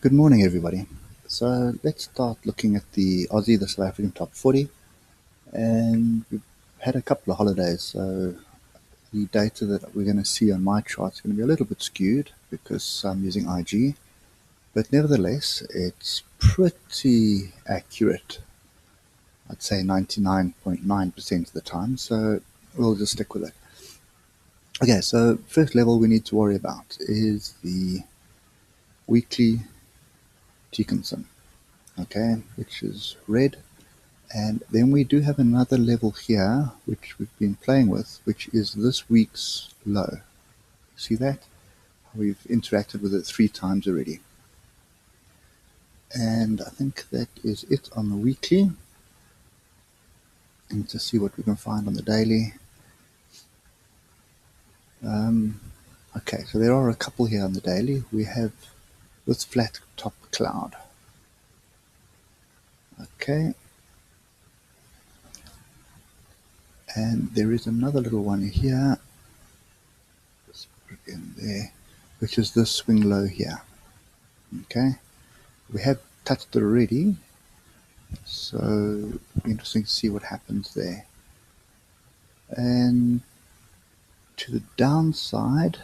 Good morning, everybody. So let's start looking at the Aussie, the South African top 40, and we've had a couple of holidays. So the data that we're going to see on my chart is going to be a little bit skewed because I'm using IG, but nevertheless, it's pretty accurate. I'd say 99.9% of the time. So we'll just stick with it. Okay, so first level we need to worry about is the weekly Dickinson, okay, which is red. And then we do have another level here, which we've been playing with, which is this week's low. See that? We've interacted with it 3 times already. And I think that is it on the weekly. And to see what we can find on the daily. Okay, so there are a couple here on the daily. We have this flat top cloud. Okay. And there is another little one here. Let's put it in there, which is this swing low here. Okay. We have touched it already, so it'll be interesting to see what happens there. And to the downside,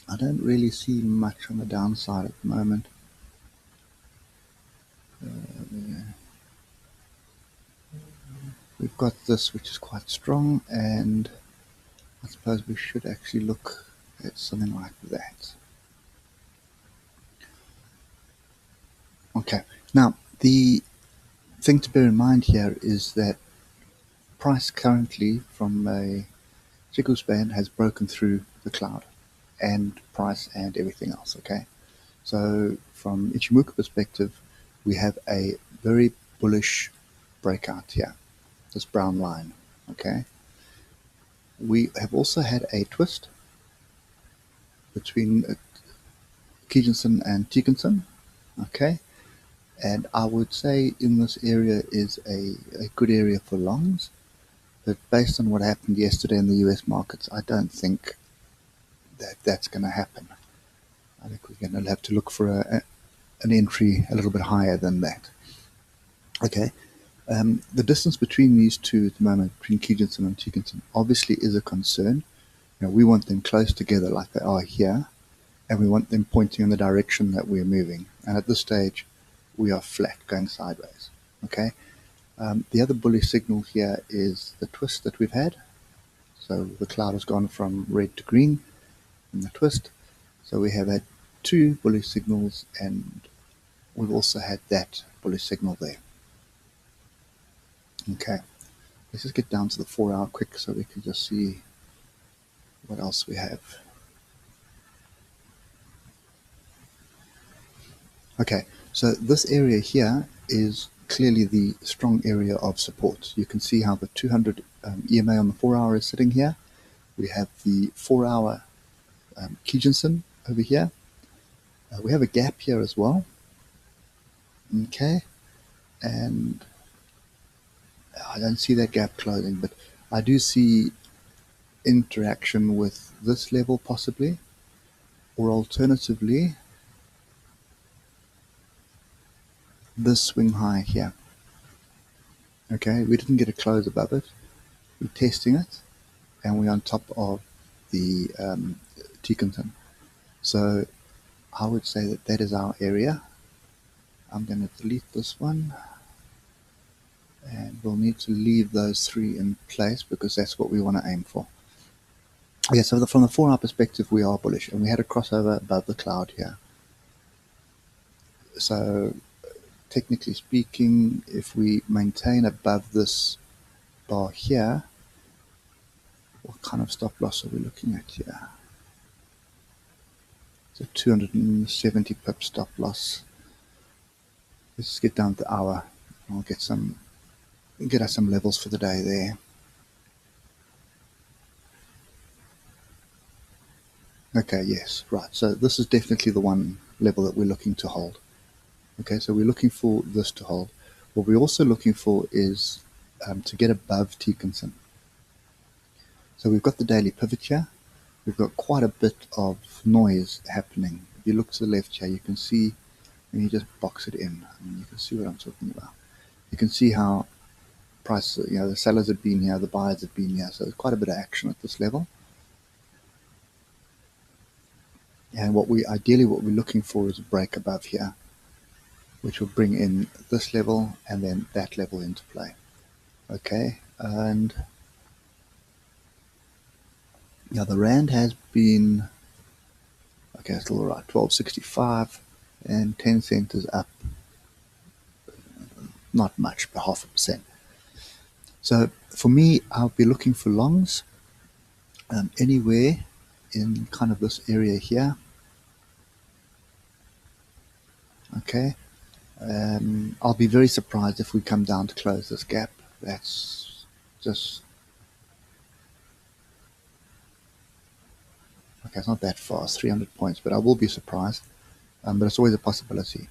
I don't really see much on the downside at the moment. We've got this, which is quite strong, and I suppose we should actually look at something like that. Okay, now the thing to bear in mind here is that price currently from a Chiku span has broken through the cloud and price and everything else. Okay, so from Ichimoku perspective, we have a very bullish breakout here, this brown line. Okay, we have also had a twist between Kijinson and Dickinson. Okay, and I would say in this area is a good area for longs, but based on what happened yesterday in the US markets, I don't think that that's going to happen. I think we're going to have to look for an entry a little bit higher than that. Okay, the distance between these two at the moment, between Kijinson and Dickinson, obviously is a concern. You know, we want them close together like they are here, and we want them pointing in the direction that we're moving. And at this stage, we are flat, going sideways. Okay. The other bullish signal here is the twist that we've had. So the cloud has gone from red to green in the twist. So we have had 2 bullish signals, and we've also had that bullish signal there. Okay, let's just get down to the 4-hour quick so we can just see what else we have. Okay, so this area here is clearly the strong area of support. You can see how the 200 EMA on the 4-hour is sitting here. We have the 4-hour Kijinson over here. We have a gap here as well. Okay, and I don't see that gap closing, but I do see interaction with this level possibly, or alternatively this swing high here. Okay, we didn't get a close above it. We're testing it, and we're on top of the Dickinson. So I would say that that is our area. I'm going to delete this one, and we'll need to leave those 3 in place because that's what we want to aim for. Okay, so from the 4-hour perspective, we are bullish, and we had a crossover above the cloud here. So technically speaking, if we maintain above this bar here, what kind of stop loss are we looking at here? It's a 270 pip stop loss. Let's get down to the hour. I'll get us some levels for the day there. Okay, yes, right. So this is definitely the one level that we're looking to hold. Okay, so we're looking for this to hold. What we're also looking for is to get above Dickinson. So we've got the daily pivot here. We've got quite a bit of noise happening you look to the left here, you can see, and you just box it in, and you can see what I'm talking about. You can see how price, the sellers had been here, the buyers had been here, so there's quite a bit of action at this level. And what we're looking for is a break above here, which will bring in this level and then that level into play. Okay, and the rand has been still alright, 12.65, and 10 cents is up, not much, but 0.5%. So for me, I'll be looking for longs anywhere in kind of this area here. Okay, I'll be very surprised if we come down to close this gap. That's just okay. It's not that far. It's 300 points, but I will be surprised. But it's always a possibility.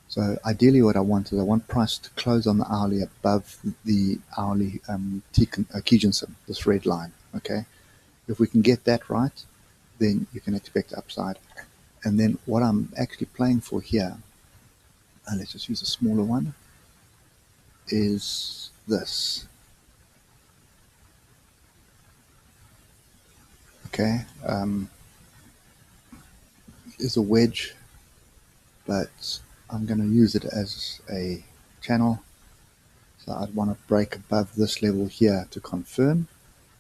So ideally, what I want price to close on the hourly above the hourly Kijunsen, this red line. Okay, if we can get that right, then you can expect upside. And then what I'm actually playing for here, let's just use a smaller one, is this. Okay, is a wedge, but I'm going to use it as a channel. So I'd want to break above this level here to confirm.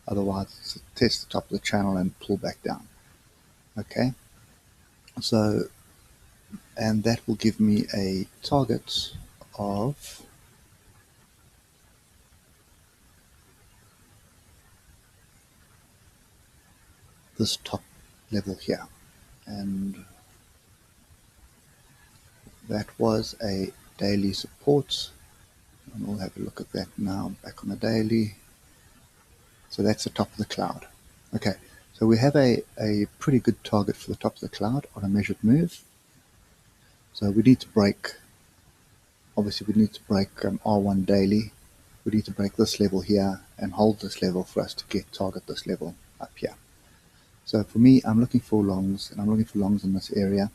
Otherwise, test the top of the channel and pull back down. Okay, so, and that will give me a target of this top level here, and that was a daily support, and we'll have a look at that now back on the daily. So that's the top of the cloud. Okay, so we have a pretty good target for the top of the cloud on a measured move. So we need to break, obviously we need to break R1 daily. We need to break this level here and hold this level for us to target this level up here. So for me, I'm looking for longs, and I'm looking for longs in this area.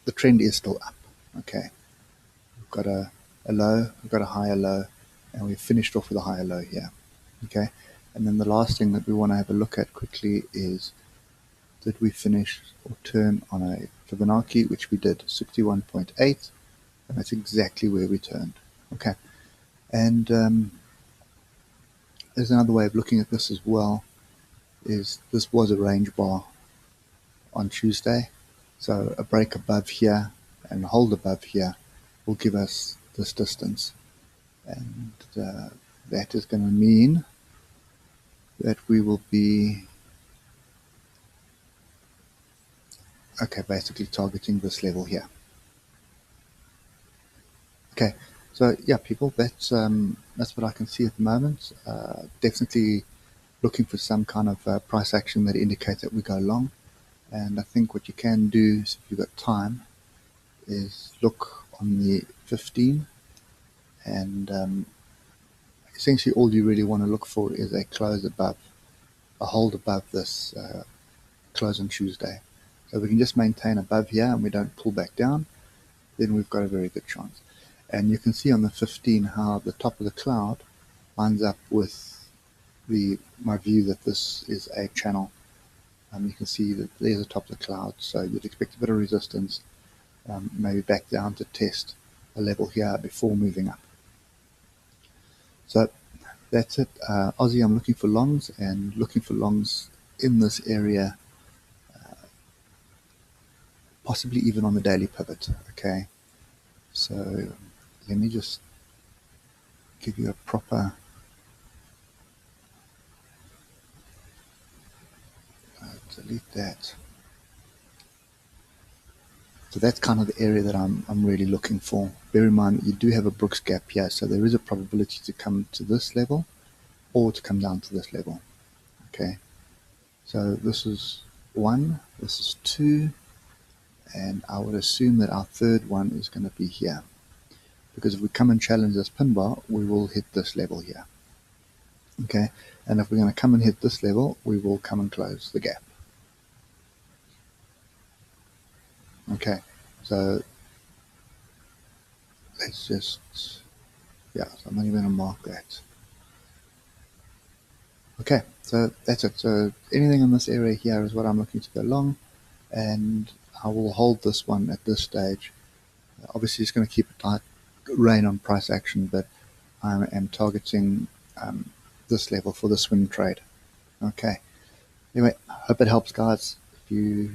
The trend is still up. Okay, we've got a low, we've got a higher low, and we've finished off with a higher low here. Okay, and then the last thing that we want to have a look at quickly is, did we finish or turn on a Fibonacci, which we did, 61.8, and that's exactly where we turned. Okay, and there's another way of looking at this as well, is this was a range bar on Tuesday, so a break above here and hold above here will give us this distance, and that is going to mean that we will be basically targeting this level here. Okay, so yeah, people, that's what I can see at the moment. Definitely looking for some kind of price action that indicates that we go long. And I think what you can do, if you've got time, is look on the 15, and essentially all you really want to look for is a close above, a hold above this close on Tuesday. So if we can just maintain above here and we don't pull back down, then we've got a very good chance. And you can see on the 15 how the top of the cloud lines up with my view that this is a channel. You can see that there's the top of the cloud, so you'd expect a bit of resistance, maybe back down to test a level here before moving up. So that's it. Aussie, I'm looking for longs, and looking for longs in this area, possibly even on the daily pivot. Okay, so let me just give you a proper delete that. So that's kind of the area that I'm really looking for. Bear in mind that you do have a Brooks gap here, so there is a probability to come to this level or to come down to this level. Okay, so this is 1, this is 2, and I would assume that our third one is going to be here, because if we come and challenge this pin bar, we will hit this level here. Okay, and if we're going to come and hit this level, we will come and close the gap. Okay, so let's just, yeah, so I'm only going to mark that. Okay, so that's it. So anything in this area here is what I'm looking to go long, and I will hold this one at this stage. Obviously, it's going to keep a tight rein on price action, but I am targeting this level for the swing trade. Okay. Anyway, hope it helps, guys. If you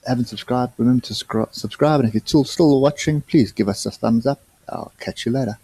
haven't subscribed, remember to subscribe, and if you're still watching, please give us a thumbs up. I'll catch you later.